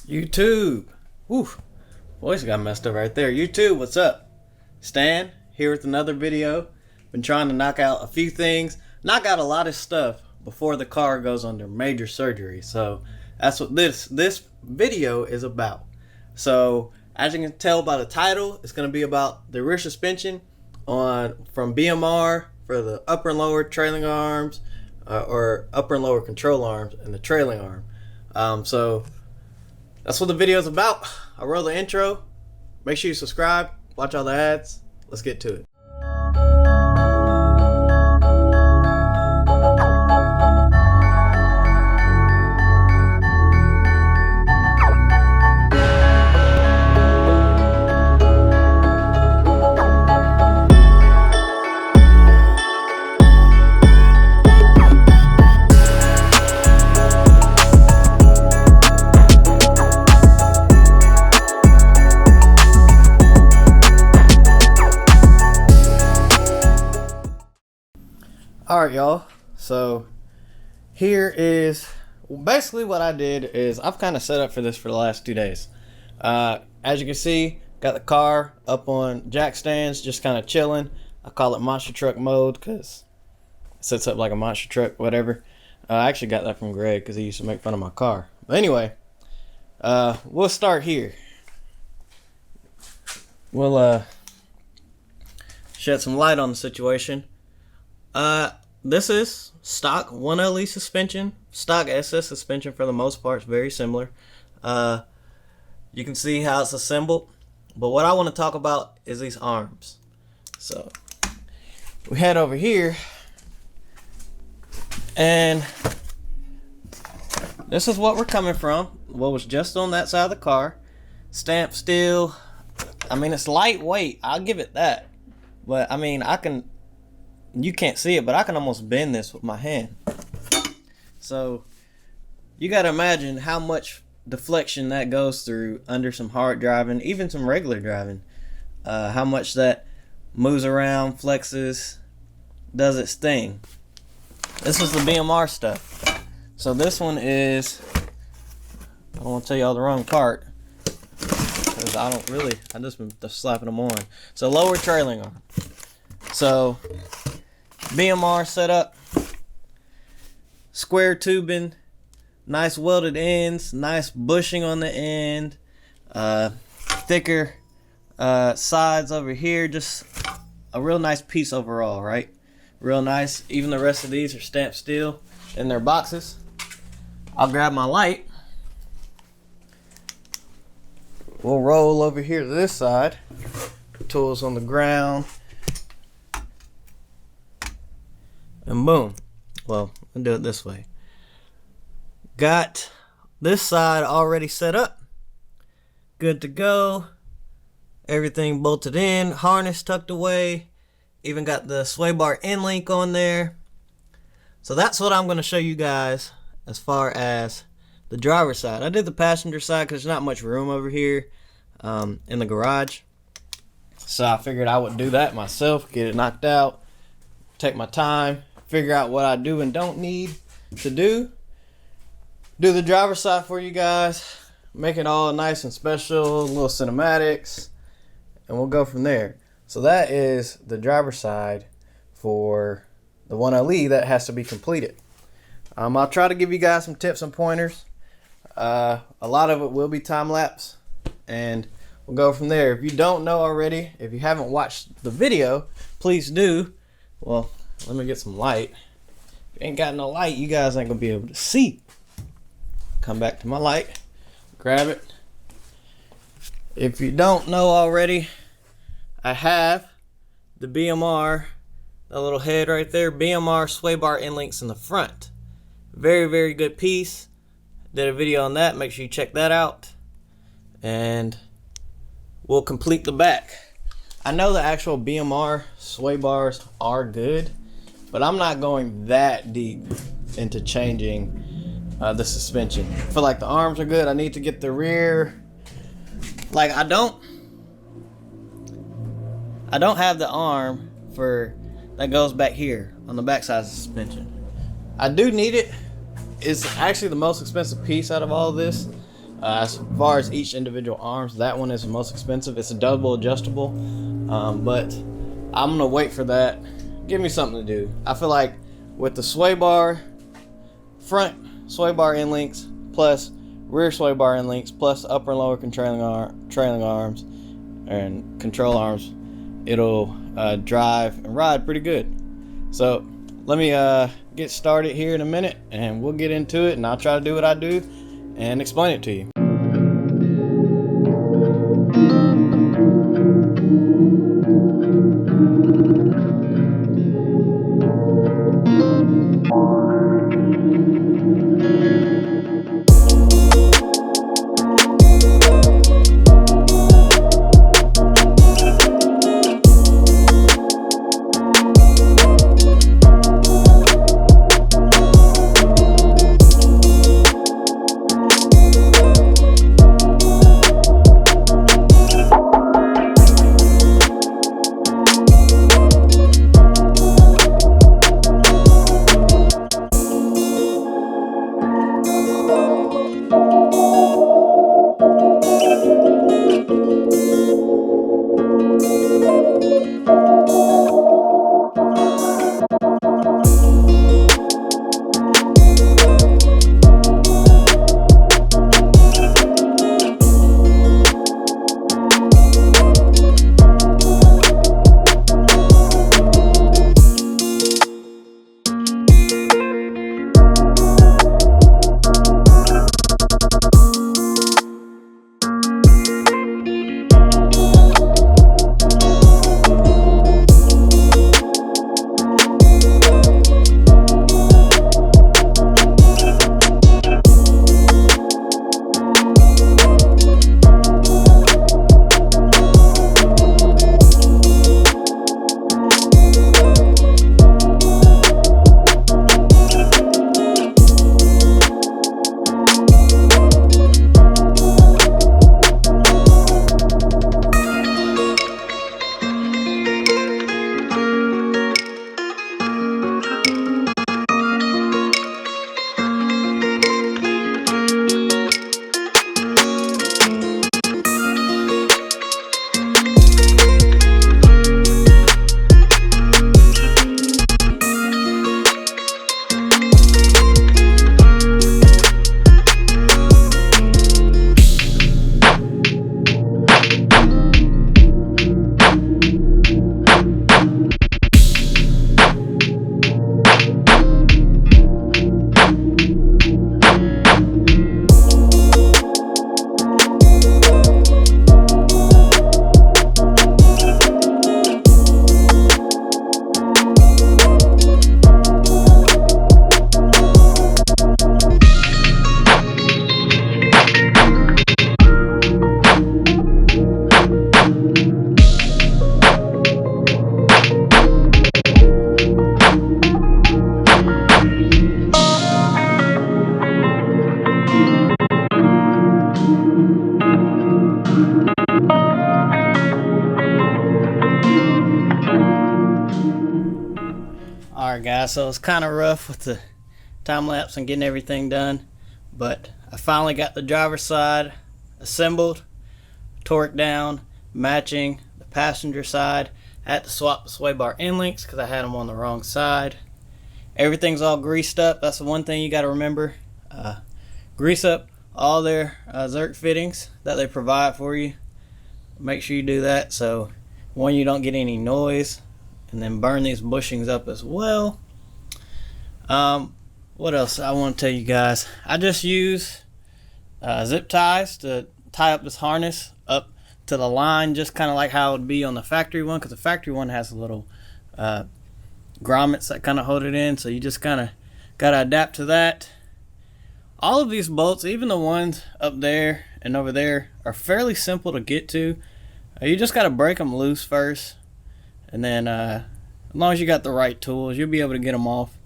YouTube. Woo. Voice got messed up right there. YouTube, what's up? Stan here with another video. Been trying to knock out a few things, knock out a lot of stuff before the car goes under major surgery. So that's what this video is about. So as you can tell by the title, it's going to be about the rear suspension from BMR for the upper and lower trailing arms, or upper and lower control arms and the trailing arm. So that's what the video is about. I roll the intro. Make sure you subscribe, watch all the ads. Let's get to it. Alright, y'all, so here is basically what I did. Is I've kind of set up for this for the last 2 days. As you can see, got the car up on jack stands, just kind of chilling. I call it monster truck mode because it sets up like a monster truck, whatever. I actually got that from Greg because he used to make fun of my car. But anyway, we'll start here. We'll shed some light on the situation. This is stock 1LE suspension, stock SS suspension for the most part. It's very similar. You can see how it's assembled, but what I want to talk about is these arms. So we head over here, and this is what we're coming from. What was just on that side of the car, stamped steel. I mean, it's lightweight, I'll give it that, but I mean, you can't see it, but I can almost bend this with my hand. So you got to imagine how much deflection that goes through under some hard driving, even some regular driving. How much that moves around, flexes, does its thing. This is the BMR stuff. So this one is, I don't want to tell y'all the wrong part, because I just been slapping them on. So lower trailing arm. So BMR setup, square tubing, nice welded ends, nice bushing on the end, thicker sides over here, just a real nice piece overall, right? Real nice. Even the rest of these are stamped steel in their boxes. I'll grab my light. We'll roll over here to this side. Tools on the ground. And boom. Well, I'll do it this way. Got this side already set up. Good to go. Everything bolted in. Harness tucked away. Even got the sway bar end link on there. So that's what I'm going to show you guys as far as the driver's side. I did the passenger side because there's not much room over here in the garage. So I figured I would do that myself. Get it knocked out. Take my time. Figure out what I do and don't need to do. Do the driver's side for you guys. Make it all nice and special. Little cinematics. And we'll go from there. So that is the driver's side for the 1LE that has to be completed. I'll try to give you guys some tips and pointers. A lot of it will be time lapse. And we'll go from there. If you don't know already, if you haven't watched the video, please do. Well, let me get some light. If you ain't got no light, you guys ain't gonna be able to see. Come back to my light. Grab it. If you don't know already, I have the BMR, that little head right there, BMR sway bar end links in the front. Very, very good piece. Did a video on that. Make sure you check that out. And we'll complete the back. I know the actual BMR sway bars are good, but I'm not going that deep into changing the suspension. I feel like the arms are good. I need to get the rear. Like I don't have the arm for that goes back here on the back side of the suspension. I do need it. It's actually the most expensive piece out of all of this. As far as each individual arms, that one is the most expensive. It's a double adjustable, but I'm gonna wait for that. Give me something to do. I feel like with the sway bar, front sway bar end links plus rear sway bar end links plus upper and lower trailing arms and control arms, it'll drive and ride pretty good. So let me get started here in a minute, and we'll get into it, and I'll try to do what I do and explain it to you. Alright guys, so it's kind of rough with the time lapse and getting everything done, but I finally got the driver's side assembled, torqued down, matching the passenger side. I had to swap the sway bar end links because I had them on the wrong side. Everything's all greased up. That's the one thing you got to remember. Grease up all their Zerk fittings that they provide for you. Make sure you do that so one, you don't get any noise, and then burn these bushings up as well. What else I want to tell you guys? I just use zip ties to tie up this harness up to the line, just kind of like how it would be on the factory one, because the factory one has a little grommets that kind of hold it in, so you just kind of got to adapt to that. All of these bolts, even the ones up there and over there, are fairly simple to get to. You just got to break them loose first, and then as long as you got the right tools, you'll be able to get them off.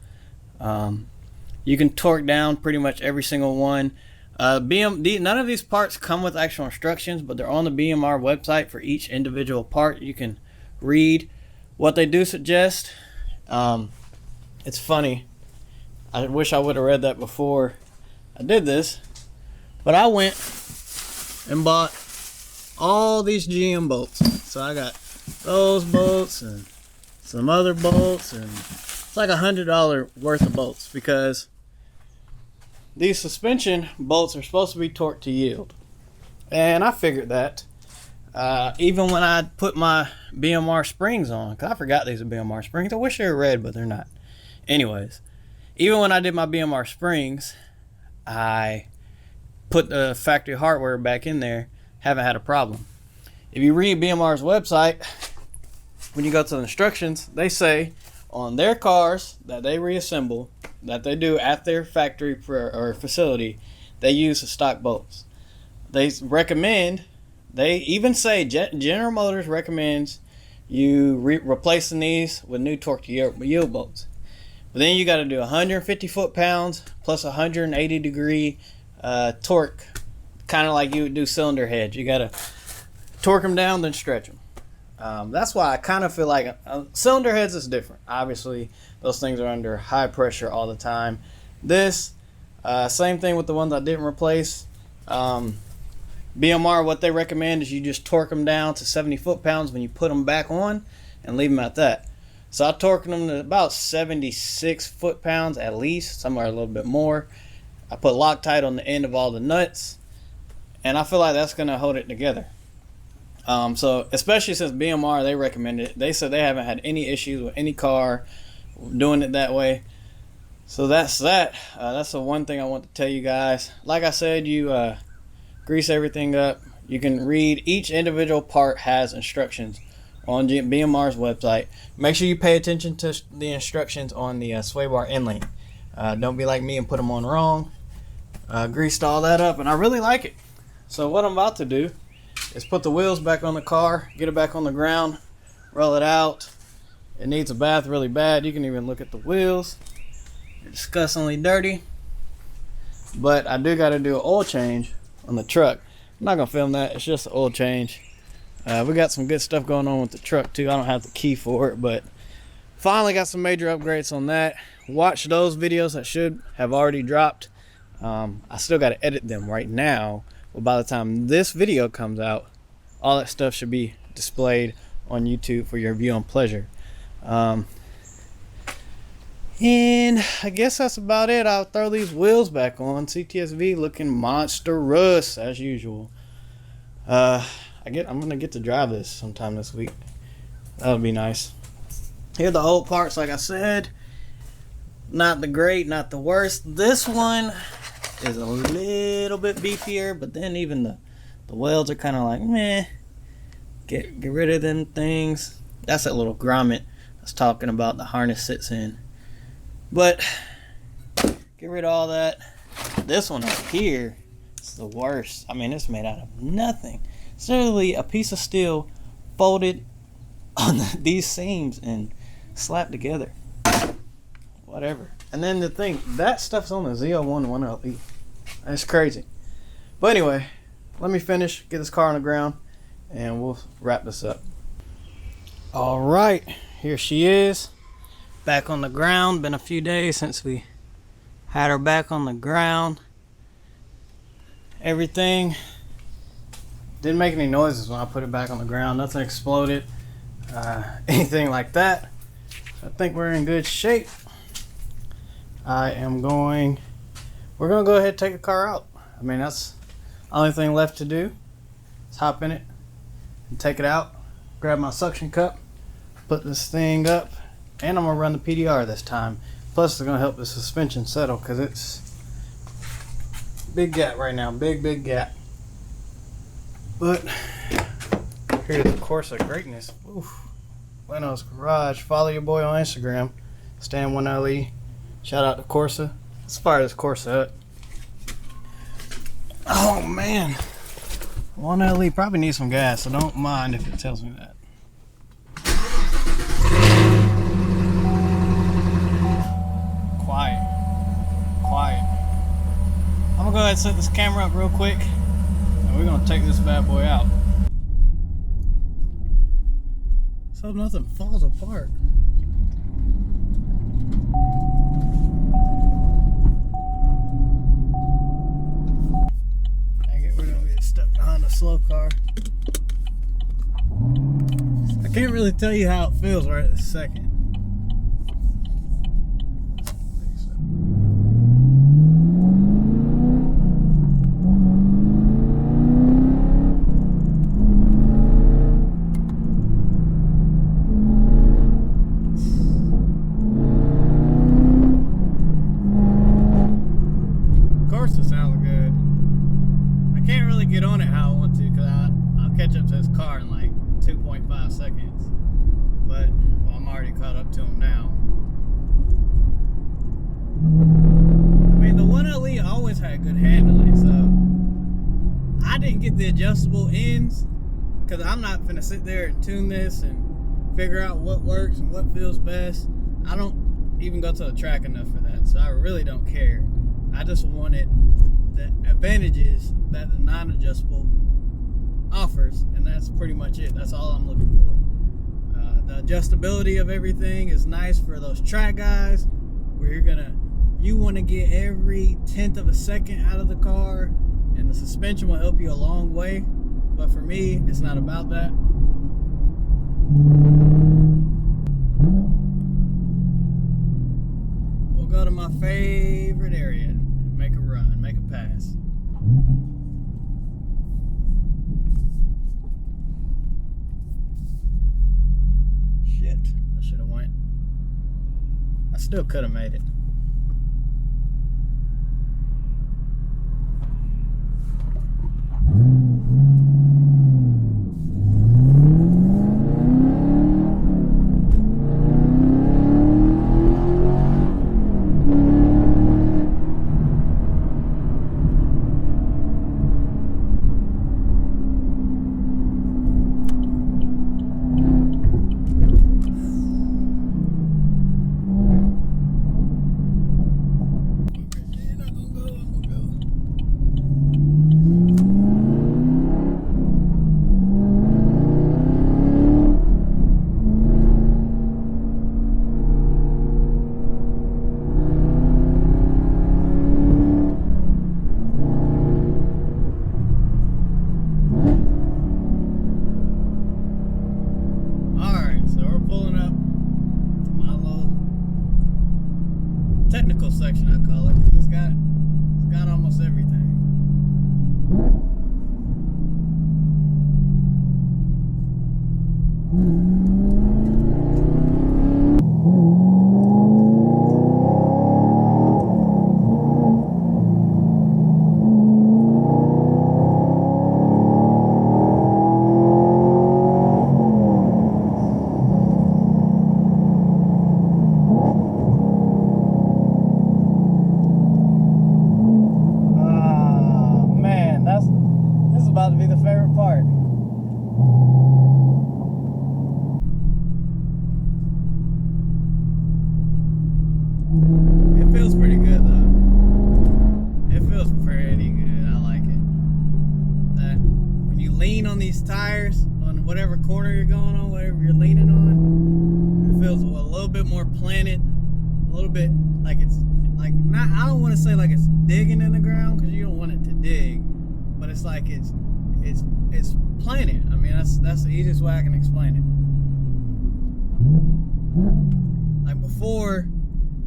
You can torque down pretty much every single one. None of these parts come with actual instructions, but they're on the BMR website for each individual part. You can read what they do suggest. It's funny. I wish I would have read that before I did this, but I went and bought all these GM bolts. So I got those bolts and some other bolts, and it's like $100 worth of bolts, because these suspension bolts are supposed to be torqued to yield. And I figured that even when I put my BMR springs on, because I forgot these are BMR springs. I wish they were red, but they're not. Anyways, even when I did my BMR springs, I put the factory hardware back in there, haven't had a problem. If you read BMR's website, when you go to the instructions, they say on their cars that they reassemble, that they do at their factory or facility, they use the stock bolts. They recommend, they even say General Motors recommends you replacing these with new torque to yield bolts. But then you got to do 150 foot-pounds plus 180 degree torque, kind of like you would do cylinder heads. You got to torque them down, then stretch them. That's why I kind of feel like cylinder heads is different. Obviously, those things are under high pressure all the time. This, same thing with the ones I didn't replace. BMR, what they recommend is you just torque them down to 70 foot-pounds when you put them back on and leave them at that. So I torqued them to about 76 foot-pounds at least, somewhere a little bit more. I put Loctite on the end of all the nuts, and I feel like that's going to hold it together. So especially since BMR, they recommend it. They said they haven't had any issues with any car doing it that way. So that's that. That's the one thing I want to tell you guys. Like I said, you grease everything up. You can read each individual part has instructions on BMR's website. Make sure you pay attention to the instructions on the sway bar inlay. Don't be like me and put them on wrong. Greased all that up, and I really like it. So what I'm about to do is put the wheels back on the car, get it back on the ground, roll it out. It needs a bath really bad. You can even look at the wheels. They're disgustingly dirty. But I do got to do an oil change on the truck. I'm not going to film that. It's just an oil change. We got some good stuff going on with the truck too. I don't have the key for it, but finally got some major upgrades on that. Watch those videos that should have already dropped. I still got to edit them right now. Well, by the time this video comes out, all that stuff should be displayed on YouTube for your viewing pleasure. And I guess that's about it. I'll throw these wheels back on. CTSV looking monstrous as usual. I'm gonna get to drive this sometime this week. That would be nice. Here are the old parts, like I said. Not the great, not the worst. This one is a little bit beefier, but then even the welds are kind of like meh. Get rid of them things. That's that little grommet I was talking about the harness sits in. But get rid of all that. This one up here is the worst. I mean, it's made out of nothing. It's literally a piece of steel folded on these seams and slapped together. Whatever. And then the thing, that stuff's on the Z01 1LE. That's crazy. But anyway, let me finish, get this car on the ground, and we'll wrap this up. Alright, here she is. Back on the ground. Been a few days since we had her back on the ground. Everything didn't make any noises when I put it back on the ground. Nothing exploded, anything like that. I think we're in good shape. We're gonna go ahead and take the car out. I mean, that's the only thing left to do. Let's hop in it and take it out. Grab my suction cup, put this thing up, and I'm gonna run the PDR this time. Plus, it's gonna help the suspension settle because it's big gap right now, big gap. But here's the Corsa greatness. Oof. Leno's Garage. Follow your boy on Instagram, Stan1LE. Shout out to Corsa. Let's fire this Corsa up. Oh man, 1LE probably needs some gas, so don't mind if it tells me that. Quiet. I'm gonna go ahead and set this camera up real quick, and we're gonna take this bad boy out. So nothing falls apart. Dang it, we're gonna get stuck behind slow car. I can't really tell you how it feels right this second. Of course it sounds good. I can't really get on it how I want to because I'll catch up to this car in like 2.5 seconds. But, well, I'm already caught up to him now. I mean, the 1LE always had good handling, so I didn't get the adjustable ends because I'm not finna sit there and tune this and figure out what works and what feels best. I don't even go to the track enough for that, so I really don't care. I just wanted the advantages that the non-adjustable offers, and that's pretty much it. That's all I'm looking for. The adjustability of everything is nice for those track guys where you want to get every 1/10 of a second out of the car, and the suspension will help you a long way. But for me, it's not about that. We'll go to my favorite area and make a run, make a pass. Shit, I should have went. I still could have made it. Technical section, I call it. It's got almost everything. About to be the favorite part. It feels pretty good though. It feels pretty good. I like it. When you lean on these tires, on whatever corner you're going on, whatever you're leaning on, it feels a little bit more planted, a little bit like it's like not. I don't want to say like it's digging in the ground because you don't want it to dig. But it's like it's planted. I mean, that's the easiest way I can explain it. Like before,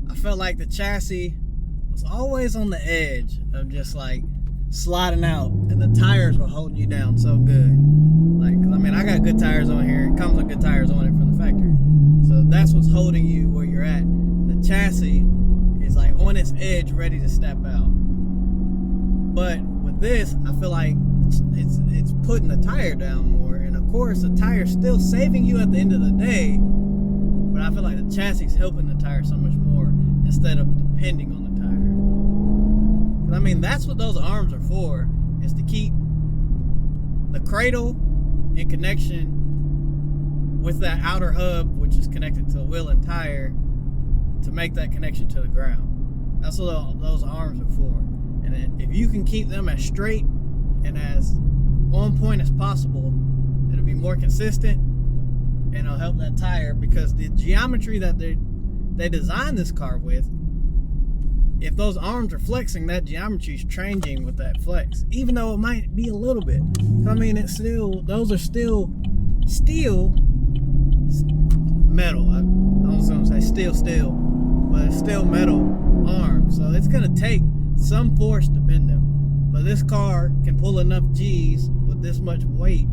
I felt like the chassis was always on the edge of just like sliding out, and the tires were holding you down so good. Like, I mean, I got good tires on here. It comes with good tires on it from the factory. So that's what's holding you where you're at. The chassis is like on its edge, ready to step out. But with this, I feel like it's putting the tire down more, and of course the tire's still saving you at the end of the day, but I feel like the chassis is helping the tire so much more instead of depending on the tire. Because I mean, that's what those arms are for, is to keep the cradle in connection with that outer hub, which is connected to the wheel and tire, to make that connection to the ground. That's what those arms are for. And then if you can keep them as straight and as on point as possible, it'll be more consistent and it'll help that tire, because the geometry that they designed this car with if those arms are flexing, that geometry is changing with that flex, even though it might be a little bit. I mean, it's still, those are still metal. I was gonna say steel, but it's still metal arms, so it's gonna take some force to bend them. But this car can pull enough G's with this much weight,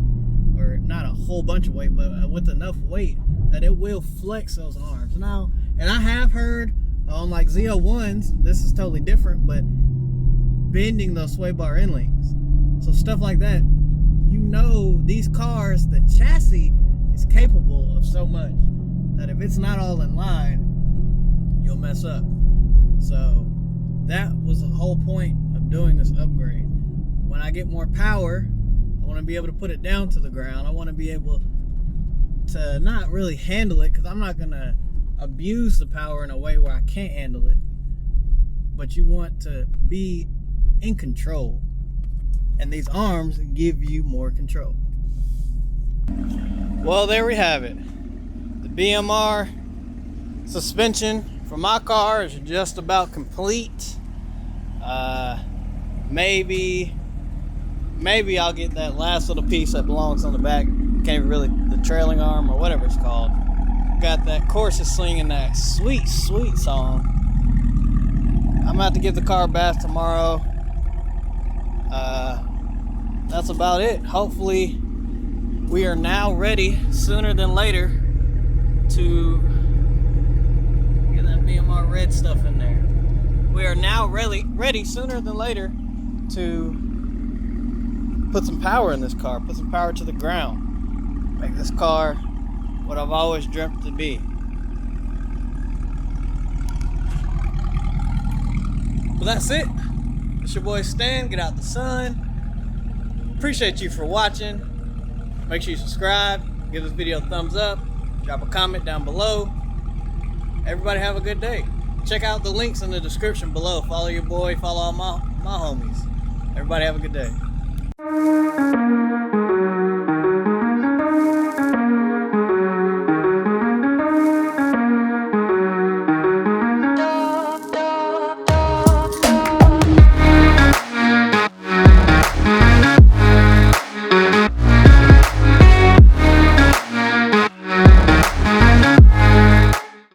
or not a whole bunch of weight, but with enough weight that it will flex those arms. Now, and I have heard on like Z01s, this is totally different, but bending those sway bar end links. So stuff like that, you know, these cars, the chassis is capable of so much that if it's not all in line, you'll mess up. So that was the whole point of doing this upgrade. When I get more power, I want to be able to put it down to the ground. I want to be able to not really handle it, because I'm not going to abuse the power in a way where I can't handle it. But you want to be in control, and these arms give you more control. Well, there we have it. The BMR suspension for my car is just about complete. Maybe I'll get that last little piece that belongs on the back. Can't even really, the trailing arm or whatever it's called. Got that chorus is slinging that sweet song. I'm about to give the car a bath tomorrow. That's about it. Hopefully we are now ready sooner than later to get that BMR red stuff in there. We are now ready sooner than later to put some power in this car, put some power to the ground, make this car what I've always dreamt to be. Well, that's it. It's your boy Stan. Get out the sun. Appreciate you for watching. Make sure you subscribe, give this video a thumbs up, drop a comment down below. Everybody have a good day. Check out the links in the description below. Follow your boy, follow all my homies. Everybody have a good day.